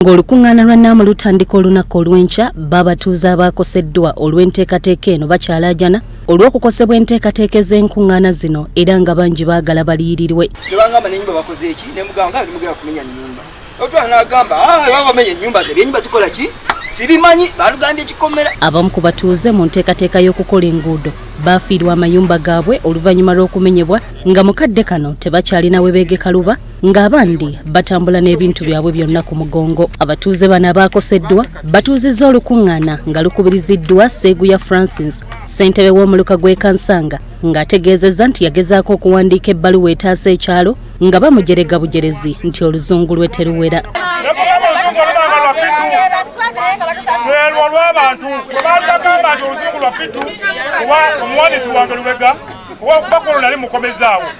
Ng'olukungaana lwa Nnaamu lutandika olunaku olw'enkya babatuuze abaakoseddwa olw'enteekateeka eno bakyalaajana olw'okukosebwa enteekateeka ez'enkuŋŋaana zino era nga bangi baagala baliyirirwe. Nebangamba n'ennyumba bakoze eki ne mugamba nga mugenda kumenya nnyumba. Otwana n'agamba bamenya ennyumba ze ennyumba zikola ki? Sibimanyi balugambye ekikomera. Abamu ku batuuze mu nteekateeka y'okukola enguudo baafiirwa amayumba gaabwe oluvannyuma lw'okumenyebwa nga mukadde kano tebakyalina we beegeka luba ng'abandi batambula n'ebintu byabwe byonna ku mugongo. Abatuuze bano abaakoseddwa batuuzizza olukungaana nga lukubiriziddwa Sseeguya Francis, ssentebe w'omuluka gw'e Kansanga, ng'ategeezezza nti yagezaako okuwandiika ebbaluwa etaasa ekyalo nga bamujerega bujerezi nti oluzungu lwe teruwera.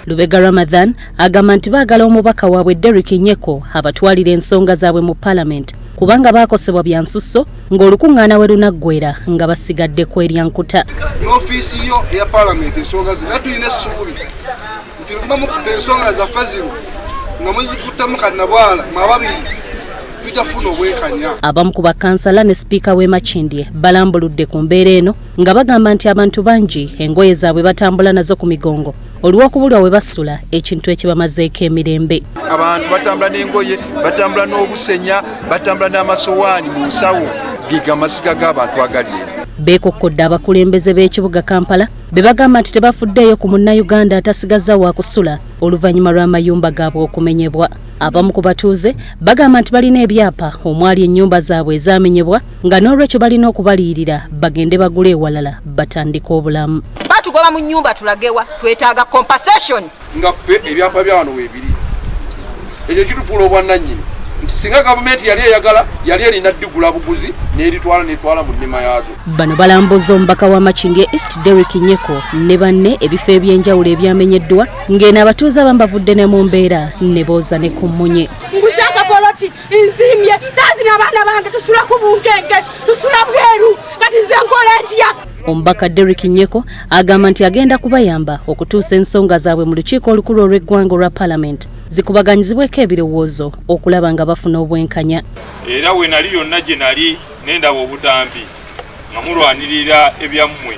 Lubega Ramadhan agamba nti baagala omubaka waabwe Derrick Nyeko abatwalira ensonga zaabwe mu Parliament kubanga baakosebwa bya nsusso ng'olukungaana we lunaggwera nga basigadde ku eryankuta. N'ofiisi yo eya Parliament ensonga zino tulina essuubi nti bamukuta ensonga zaffe zino nga muzikuttamu kannabwala mababiri tutafuna obwekanya. Abamu ku bakansala ne sipiika w'e Makindye balambuludde ku mbeera eno nga bagamba nti abantu bangi engoye zaabwe batambula nazo ku migongo olw'okubulwa we basula ekintu ekibamazeeko emirembe. Abantu batambula n'engoye, batambula n'obusenya, batambula n'amasowaani mu nsawo giga masiga g'abantu agali eno. Beekokkodde abakulembeze b'ekibuga Kampala be bagamba nti tebafuddeeyo ku munnayuganda atasigaza wa kusula oluvannyuma lw'amayumba gaabwe okumenyebwa. Abamu ku batuuze bagamba nti balina ebyapa omwali ennyumba zaabwe ezamenyebwa nga n'olwekyo balina okubaliyirira bagende bagule ewalala batandika obulamu. Batugoba mu nnyumba tulagewa twetaaga compensation. Nga ffe ebyapa bya wano weebiri ekyo kitufuula obwannannyini nti singa gavumenti yali eyagala yali erina ddigula buguzi n'etwala mu nnima yaazo. Bano balambuza omubaka wa Makindye East Derrick Nyeko ne banne ebifo eby'enjawulo ebyamenyeddwa ng'eno abatuuze abamu bavudde ne mu mbeera ne booza ne ku mmunye. Nguzanga poloti nzimye saazina abaana bange tusula ku bunkenge tusula bweru kati nze nkola ntya. Omubaka Derrick Nyeko agamba nti agenda kubayamba okutuusa ensonga zaabwe mu lukiiko olukulu olw'eggwanga olwa Parliament zikubaganyizibweko ebirowoozo okulaba nga bafuna obwenkanya. Era we nali yonna gye nali n'endaba obutambi nga mulwanirira ebyammwe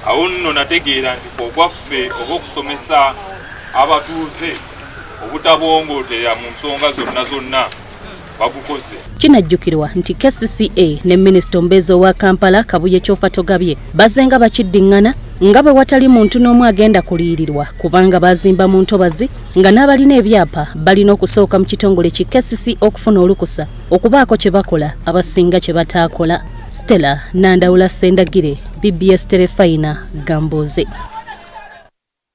awo nno nategeera nti ogwaffe oba okusomesa abatuuze obutabongootera mu nsonga zonna bagukoze. Kinajjukirwa nti KCCA ne Minisita Ombeezi owa Kampala Kabuye Kyofa Togabye bazenga bakiddiŋŋana nga bwe watali muntu n'omu agenda kuliyirirwa kubanga bazimba mu ntobazi nga n'abalina ebyapa balina okusooka mu kitongole ki KCCA okufuna olukusa okubaako kye bakola abasinga kye bataakola. Stella Nandawula Sendagire, BBS Terefayina, Gamboze.